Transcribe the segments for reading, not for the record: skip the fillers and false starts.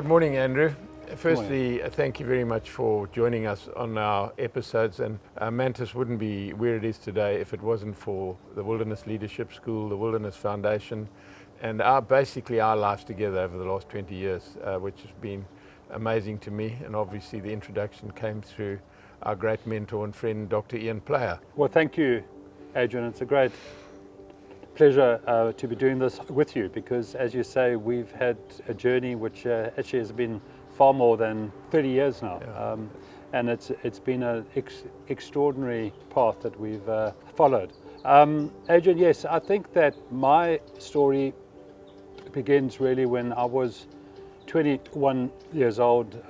Good morning, Andrew. Firstly, thank you very much for joining us on our episodes. And Mantis wouldn't be where it is today if it wasn't for the Wilderness Leadership School, the Wilderness Foundation, and basically our lives together over the last 20 years, which has been amazing to me. And obviously the introduction came through our great mentor and friend, Dr. Ian Player. Well, thank you, Adrian. It's a great pleasure to be doing this with you because, as you say, we've had a journey which actually has been far more than 30 years now. Yeah. And it's been an extraordinary path that we've followed. Adrian, yes, I think that my story begins really when I was 21 years old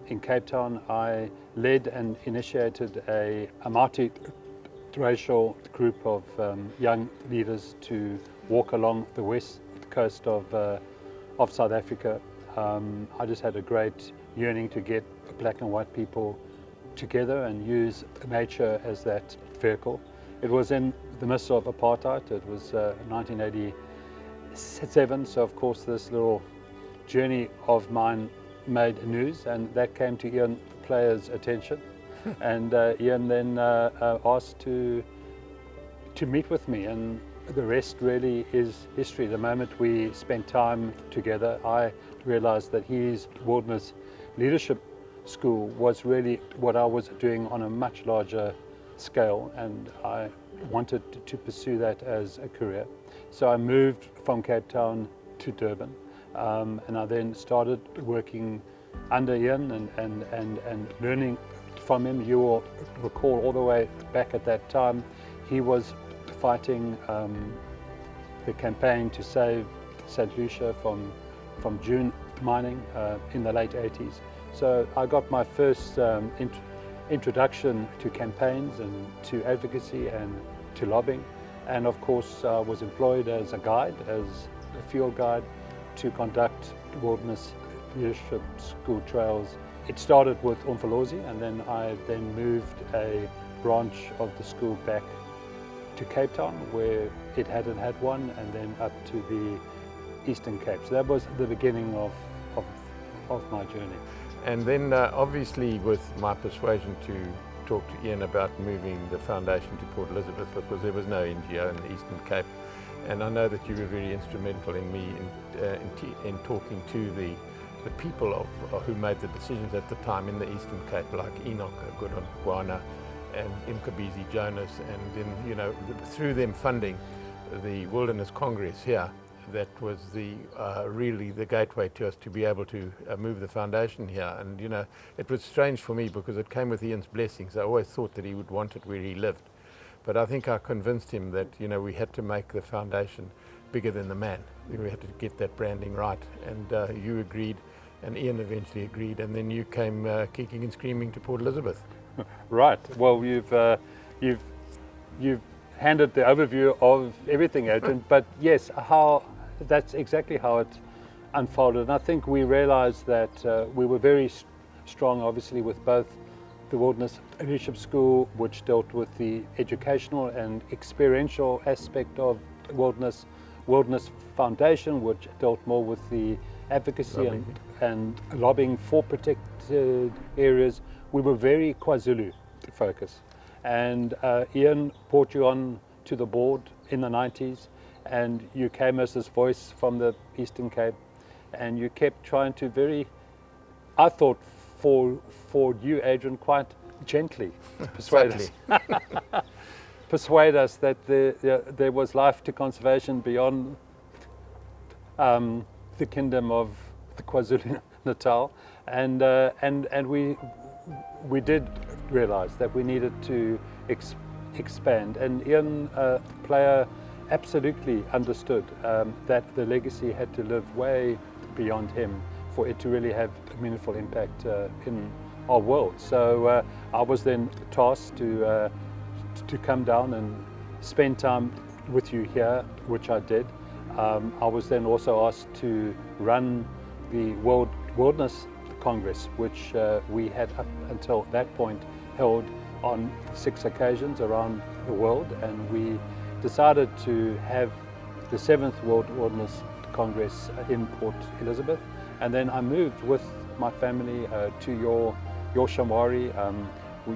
in Cape Town. I led and initiated a multi-racial group of young leaders to walk along the west coast of South Africa. I just had a great yearning to get black and white people together and use nature as that vehicle. It was in the midst of apartheid. It was 1987, so of course this little journey of mine made news, and that came to Ian Player's attention. And Ian then asked to meet with me, and the rest really is history. The moment we spent time together, I realized that his Wilderness Leadership School was really what I was doing on a much larger scale, and I wanted to pursue that as a career. So I moved from Cape Town to Durban, and I then started working under Ian and learning from him. You will recall all the way back at that time, he was fighting the campaign to save St. Lucia from dune mining in the late 80s. So I got my first introduction to campaigns and to advocacy and to lobbying. And of course I was employed as a guide, as a field guide, to conduct Wilderness Leadership School trails. It started with Umfolozi, and then I moved a branch of the school back to Cape Town, where it hadn't had one, and then up to the Eastern Cape. So that was the beginning of my journey. And then obviously with my persuasion to talk to Ian about moving the foundation to Port Elizabeth, because there was no NGO in the Eastern Cape. And I know that you were very instrumental in me in talking to the people who made the decisions at the time in the Eastern Cape, like Enoch Godongwana and Mkhize Jonas, and then, you know, through them funding the Wilderness Congress here, that was really the gateway to us to be able to move the foundation here. And you know, it was strange for me because it came with Ian's blessings. I always thought that he would want it where he lived, but I think I convinced him that, you know, we had to make the foundation bigger than the man. We had to get that branding right, and you agreed, and Ian eventually agreed, and then you came kicking and screaming to Port Elizabeth. Right. Well, you've handed the overview of everything, Adrian. But yes, that's exactly how it unfolded. And I think we realized that we were very strong, obviously, with both the Wilderness Leadership School, which dealt with the educational and experiential aspect of Wilderness Foundation, which dealt more with the advocacy and lobbying for protected areas. We were very KwaZulu focused. And Ian brought you on to the board in the 90s, and you came as this voice from the Eastern Cape, and you kept trying to I thought for you, Adrian, quite gently persuade us that there was life to conservation beyond the kingdom of the KwaZulu Natal, and we did realize that we needed to expand. And Ian Player absolutely understood that the legacy had to live way beyond him for it to really have a meaningful impact in our world. So I was then tasked to come down and spend time with you here, which I did. I was then also asked to run the World Wilderness Congress, which we had up until that point held on 6 occasions around the world, and we decided to have the 7th World Wilderness Congress in Port Elizabeth, And then I moved with my family to your shamwari.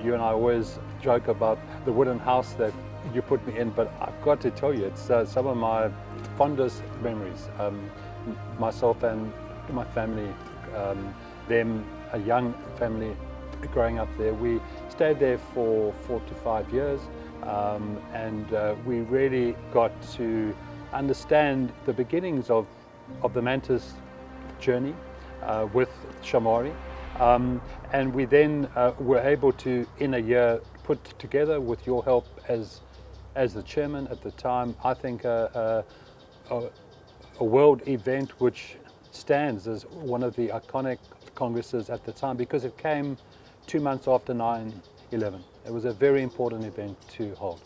You and I always joke about the wooden house that you put me in, but I've got to tell you, it's some of my fondest memories. Myself and my family, them, a young family growing up there. We stayed there for 4 to 5 years, and we really got to understand the beginnings of the Mantis journey with shamwari. And we then were able to, in a year, put together, with your help as the chairman at the time, I think a world event which stands as one of the iconic congresses at the time, because it came 2 months after 9/11. It was a very important event to hold.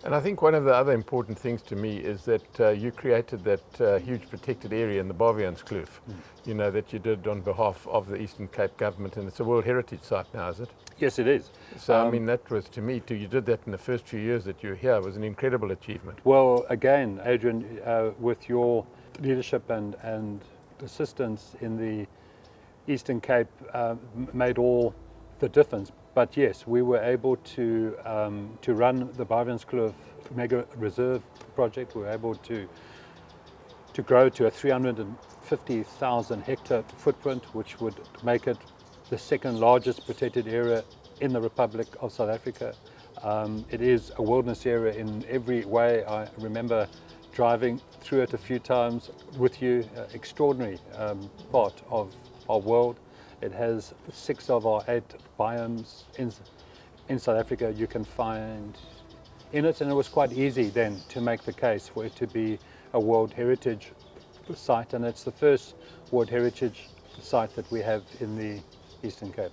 And I think one of the other important things to me is that you created that huge protected area in the Baviaanskloof, you know, that you did on behalf of the Eastern Cape government, and it's a World Heritage Site now, is it? Yes, it is. So, I mean, that was, to me, you did that in the first few years that you were here, was an incredible achievement. Well, again, Adrian, with your leadership and assistance in the Eastern Cape made all the difference. But yes, we were able to run the Baviaanskloof Mega Reserve project. We were able to grow to a 350,000 hectare footprint, which would make it the second largest protected area in the Republic of South Africa. It is a wilderness area in every way. I remember driving through it a few times with you. Extraordinary part of our world. It has 6 of our 8 biomes in South Africa you can find in it, and it was quite easy then to make the case for it to be a World Heritage Site, and it's the first World Heritage Site that we have in the Eastern Cape.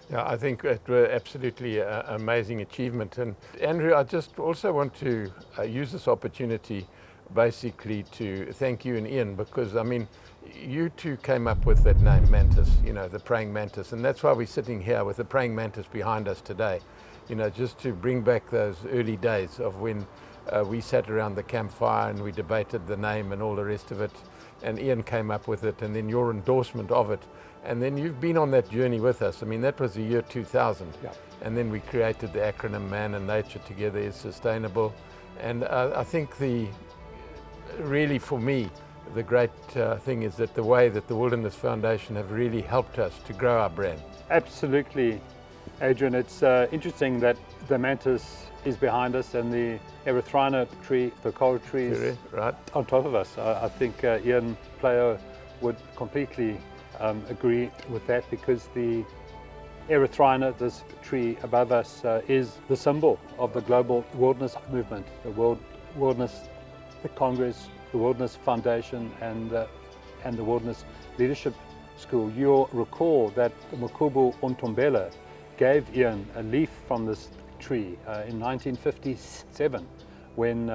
Yeah, I think it was absolutely an amazing achievement. And Andrew, I just also want to use this opportunity basically to thank you and Ian, because I mean, you two came up with that name, Mantis, you know, the praying mantis, and that's why we're sitting here with the praying mantis behind us today, you know, just to bring back those early days of when we sat around the campfire and we debated the name and all the rest of it, and Ian came up with it, and then your endorsement of it, and then you've been on that journey with us. I mean, that was the year 2000, yeah. And then we created the acronym Man and Nature Together is Sustainable, and I think really for me, the great thing is that the way that the Wilderness Foundation have really helped us to grow our brand. Absolutely, Adrian. It's interesting that the mantis is behind us and the erythrina tree, the coral trees, right on top of us. I think Ian Player would completely agree with that, because the erythrina, this tree above us, is the symbol of the global wilderness movement, the World Wilderness Congress, the Wilderness Foundation, and the Wilderness Leadership School. You'll recall that Mukhubu Ontombela gave Ian a leaf from this tree in 1957 when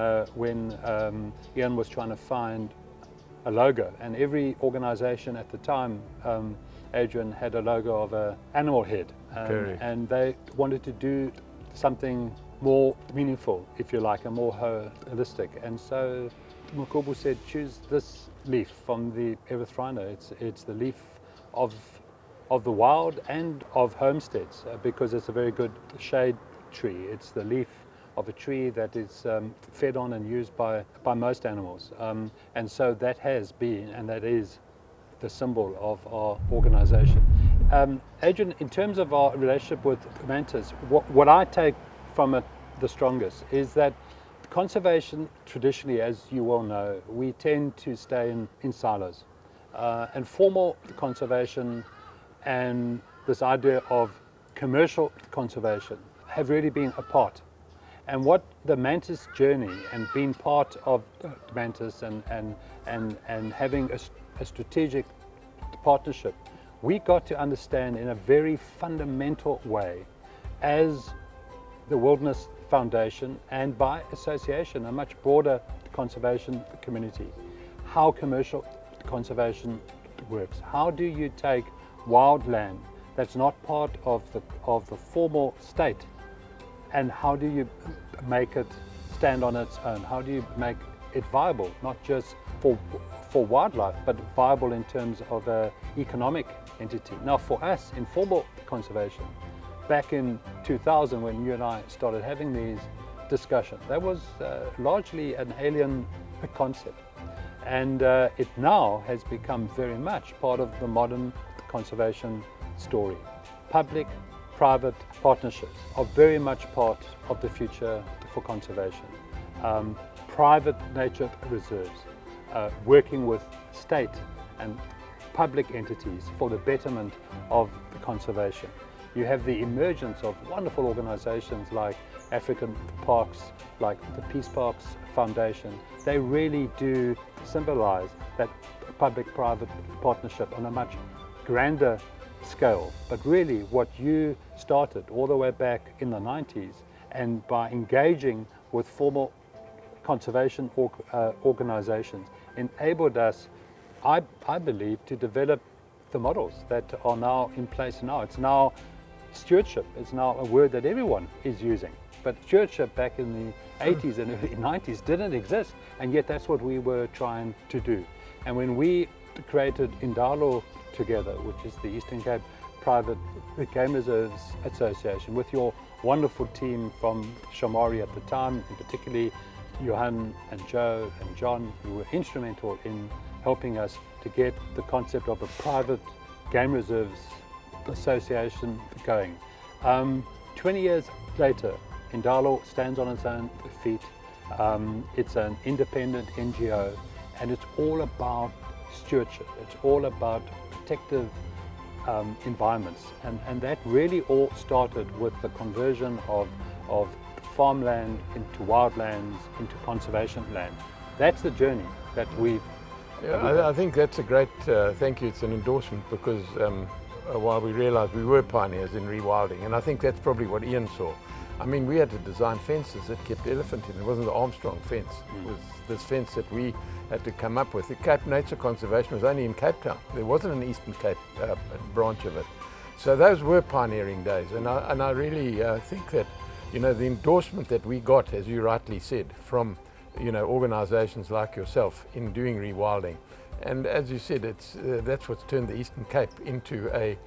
Ian was trying to find a logo, and every organization at the time, Adrian, had a logo of an animal head, and they wanted to do something more meaningful, if you like, and more holistic. And so Mukhubu said, choose this leaf from the erythrina. It's the leaf of the wild and of homesteads, because it's a very good shade tree. It's the leaf of a tree that is fed on and used by most animals. And so that has been, and that is, the symbol of our organization. Adrian, in terms of our relationship with Mantis, what I take from it the strongest is that conservation, traditionally, as you well know, we tend to stay in silos. And formal conservation and this idea of commercial conservation have really been apart. And what the Mantis journey and being part of Mantis and having a strategic partnership, we got to understand in a very fundamental way, as the Wilderness Foundation and by association a much broader conservation community, how commercial conservation works. How do you take wild land that's not part of the formal state, and how do you make it stand on its own? How do you make it viable, not just for wildlife, but viable in terms of an economic entity. Now for us in formal conservation, back in 2000 when you and I started having these discussions, that was largely an alien concept. And it now has become very much part of the modern conservation story. Public-private partnerships are very much part of the future for conservation. Private nature reserves, working with state and public entities for the betterment of the conservation. You have the emergence of wonderful organizations like African Parks, like the Peace Parks Foundation. They really do symbolize that public-private partnership on a much grander scale. But really what you started all the way back in the 90s, and by engaging with formal conservation organizations, enabled us, I believe, to develop the models that are now in place now. It's now stewardship. It's now a word that everyone is using. But stewardship back in the 80s and early 90s didn't exist, and yet that's what we were trying to do. And when we created Indalo together, which is the Eastern Cape Private Game Reserves Association, with your wonderful team from Shamari at the time, and particularly Johan and Joe and John, who were instrumental in helping us to get the concept of a private game reserves association going. 20 years later, Indalo stands on its own feet. It's an independent NGO, and it's all about stewardship. It's all about protective environments, and that really all started with the conversion of farmland into wildlands, into conservation land. That's the journey that we've... I think that's a great, thank you, it's an endorsement, because while we realised we were pioneers in rewilding, and I think that's probably what Ian saw. I mean, we had to design fences that kept elephant in. It wasn't the Armstrong fence. It was this fence that we had to come up with. The Cape Nature Conservation was only in Cape Town. There wasn't an Eastern Cape branch of it. So those were pioneering days, and I really think that, you know, the endorsement that we got, as you rightly said, from, you know, organisations like yourself in doing rewilding, and as you said, it's that's what's turned the Eastern Cape into a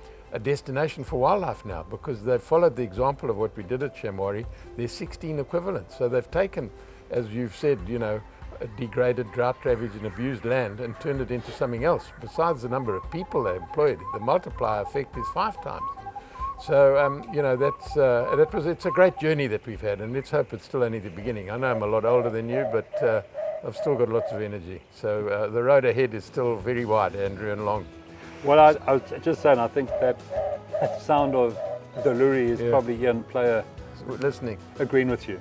destination for wildlife now, because they've followed the example of what we did at Shamari. There's 16 equivalents. So they've taken, as you've said, you know, a degraded, drought-ravaged and abused land and turned it into something else. Besides the number of people they employed, the multiplier effect is 5 times. So, you know, it's a great journey that we've had, and let's hope it's still only the beginning. I know I'm a lot older than you, but I've still got lots of energy. So the road ahead is still very wide, Andrew, and long. Well, I was just saying, I think that sound of the luri is probably Ian Player listening, agreeing with you.